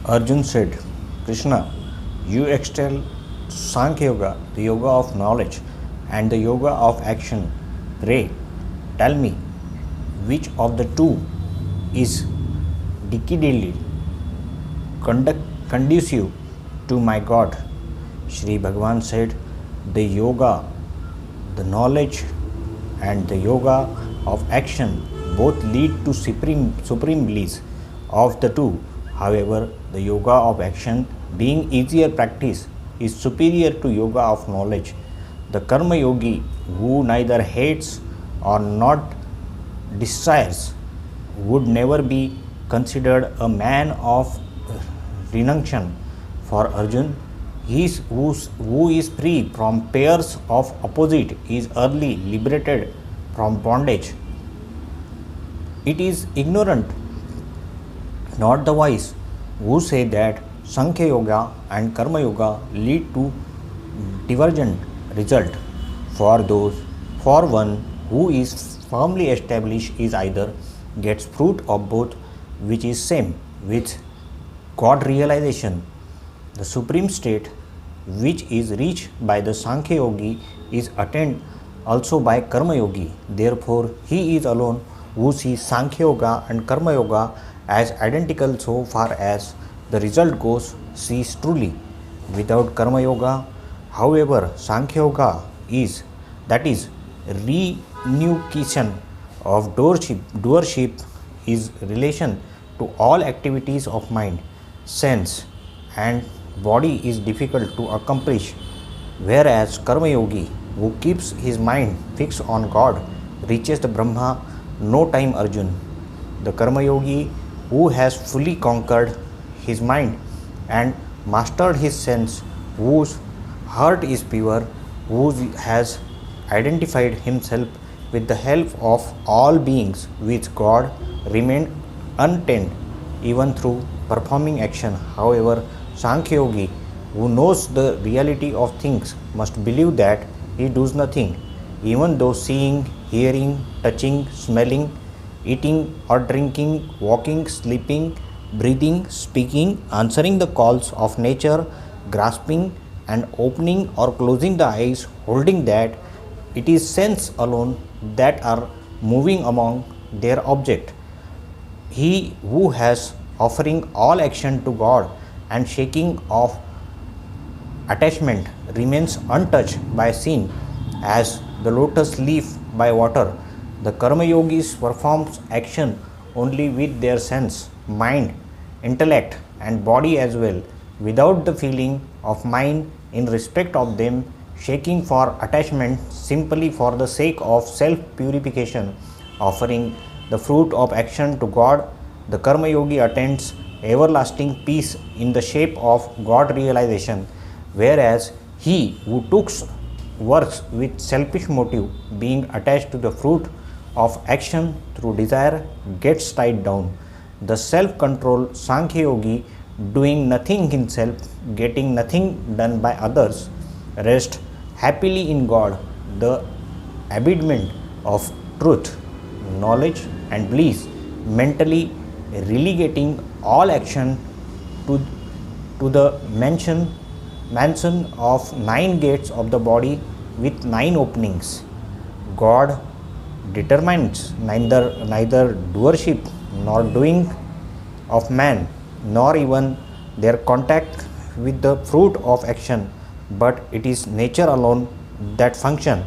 Arjun said, Krishna, you excel Sankhya Yoga, the yoga of knowledge, and the yoga of action. Pray, tell me, which of the two is decidedly conducive to my God? Shri Bhagavan said, the yoga, the knowledge, and the yoga of action both lead to supreme bliss. Of the two, however, the yoga of action, being easier practice, is superior to yoga of knowledge. The karma yogi who neither hates or not desires would never be considered a man of renunciation. For Arjun, who is free from pairs of opposite is early liberated from bondage. It is ignorant, not the wise, who say that Sankhya Yoga and Karma Yoga lead to divergent result. For one who is firmly established is either gets fruit of both, which is same with God realization. The supreme state which is reached by the Sankhya Yogi is attained also by Karma Yogi. Therefore, he is alone who sees Sankhya Yoga and Karma Yoga as identical so far as the result goes, sees truly. Without Karma Yoga, however, Sankhya Yoga is, that is, renunciation of doership is relation to all activities of mind, sense, and body is difficult to accomplish, whereas Karma Yogi, who keeps his mind fixed on God, reaches the Brahma no time. Arjun, the Karma Yogi who has fully conquered his mind and mastered his sense, whose heart is pure, who has identified himself with the help of all beings with God, remain untainted even through performing action. However, Sankhya Yogi, who knows the reality of things, must believe that he does nothing, even though seeing, hearing, touching, smelling, eating or drinking, walking, sleeping, breathing, speaking, answering the calls of nature, grasping and opening or closing the eyes, holding that it is sense alone that are moving among their object. He who has offering all action to God and shaking off attachment remains untouched by sin as the lotus leaf by water. The Karma Yogis performs action only with their sense, mind, intellect and body as well, without the feeling of mind in respect of them, shaking for attachment simply for the sake of self purification, offering the fruit of action to God. The Karma Yogi attains everlasting peace in the shape of God realization, whereas he who works with selfish motive, being attached to the fruit of action through desire, gets tied down. The self control Sankhya Yogi, doing nothing himself, getting nothing done by others, rests happily in God, the embodiment of truth, knowledge, and bliss, mentally relegating all action to the mansion of 9 gates of the body with 9 openings. God determines neither doership nor doing of man, nor even their contact with the fruit of action, but it is nature alone that function.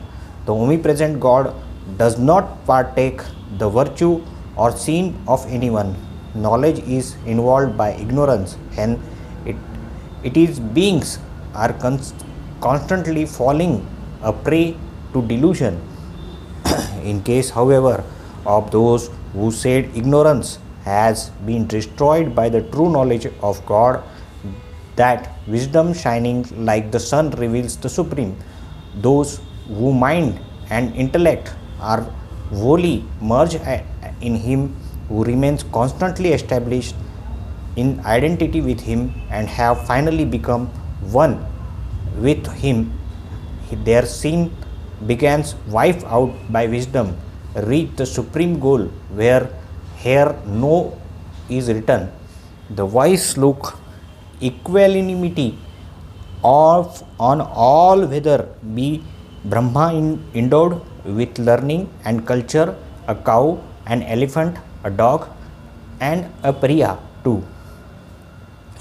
The omnipresent God does not partake the virtue or sin of anyone. Knowledge is involved by ignorance, hence it is beings are constantly falling a prey to delusion. In case, however, of those who said ignorance has been destroyed by the true knowledge of God, that wisdom shining like the sun reveals the supreme. Those who mind and intellect are wholly merged in him, who remains constantly established in identity with him and have finally become one with him, their sin begins wiped out by wisdom, reach the supreme goal where here no is written. The wise look equanimity of on all, whether be Brahma endowed with learning and culture, a cow, an elephant, a dog, and a pariah too.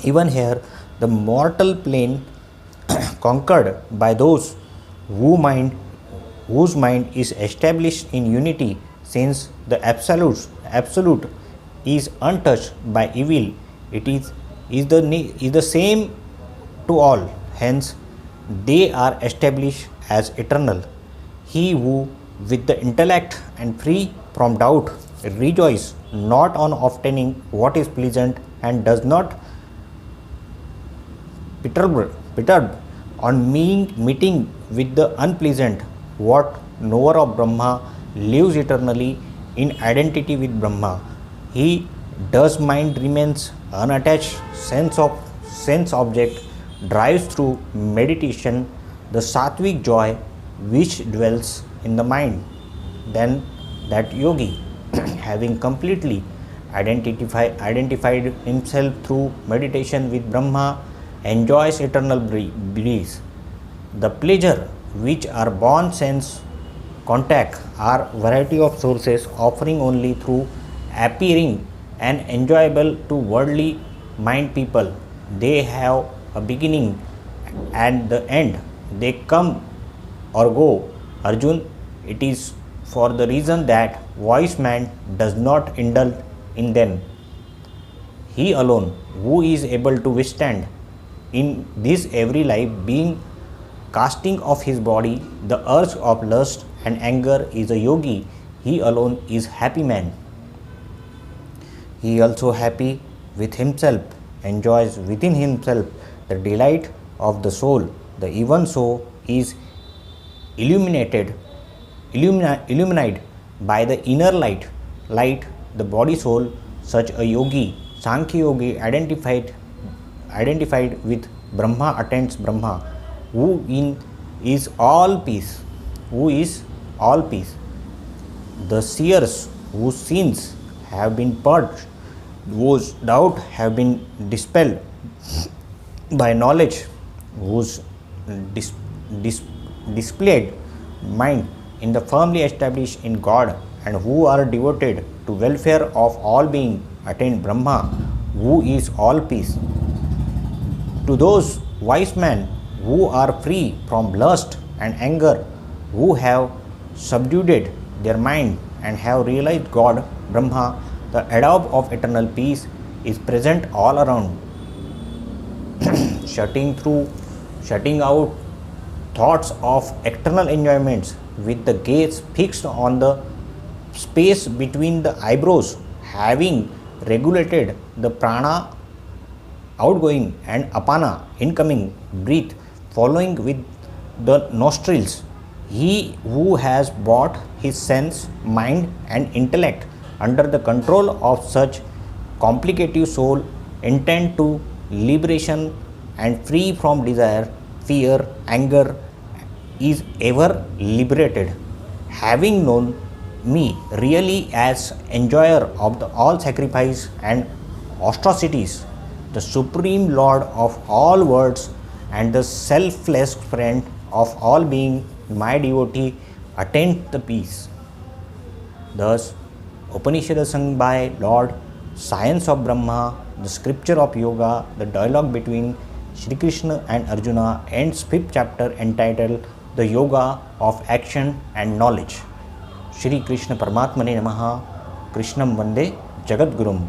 Even here, the mortal plane conquered by those who mind, whose mind is established in unity, since the absolute is untouched by evil. It is the same to all. Hence, they are established as eternal. He who, with the intellect and free from doubt, rejoices not on obtaining what is pleasant and does not perturbed on meeting with the unpleasant, what knower of Brahma lives eternally in identity with Brahma. He does mind remains unattached sense object drives through meditation the sattvic joy which dwells in the mind. Then that yogi, having completely identified himself through meditation with Brahma, enjoys eternal bliss. The pleasure which are born sense contact are variety of sources offering only through appearing and enjoyable to worldly mind people. They have a beginning and the end. They come or go. Arjun, it is for the reason that wise man does not indulge in them. He alone who is able to withstand in this every life being casting off his body the urge of lust and anger is a yogi. He alone is happy man. He also happy with himself, enjoys within himself the delight of the soul. The even so is illuminated by the inner light the body soul. Such a yogi, Sankhya yogi, identified with Brahma attains Brahma, is all peace. Who is all peace. The seers whose sins have been purged, whose doubt have been dispelled by knowledge, whose displayed mind in the firmly established in God, and who are devoted to welfare of all being, attain Brahma, who is all peace. To those wise men who are free from lust and anger, who have subdued their mind and have realized God, Brahma, the adobe of eternal peace, is present all around, shutting out thoughts of external enjoyments with the gaze fixed on the space between the eyebrows, having regulated the prana outgoing and apana incoming breath following with the nostrils. He who has brought his sense, mind and intellect under the control of such complicative soul intent to liberation and free from desire, fear, anger, is ever liberated. Having known me really as enjoyer of the all sacrifice and austerities, the supreme Lord of all worlds and the selfless friend of all being, my devotee attained the peace. Thus, Upanishad sung by Lord, science of Brahma, the scripture of yoga, the dialogue between Shri Krishna and Arjuna ends 5th chapter entitled The Yoga of Action and Knowledge. Shri Krishna Paramatmane Namaha. Krishnam Vande Jagadgurum.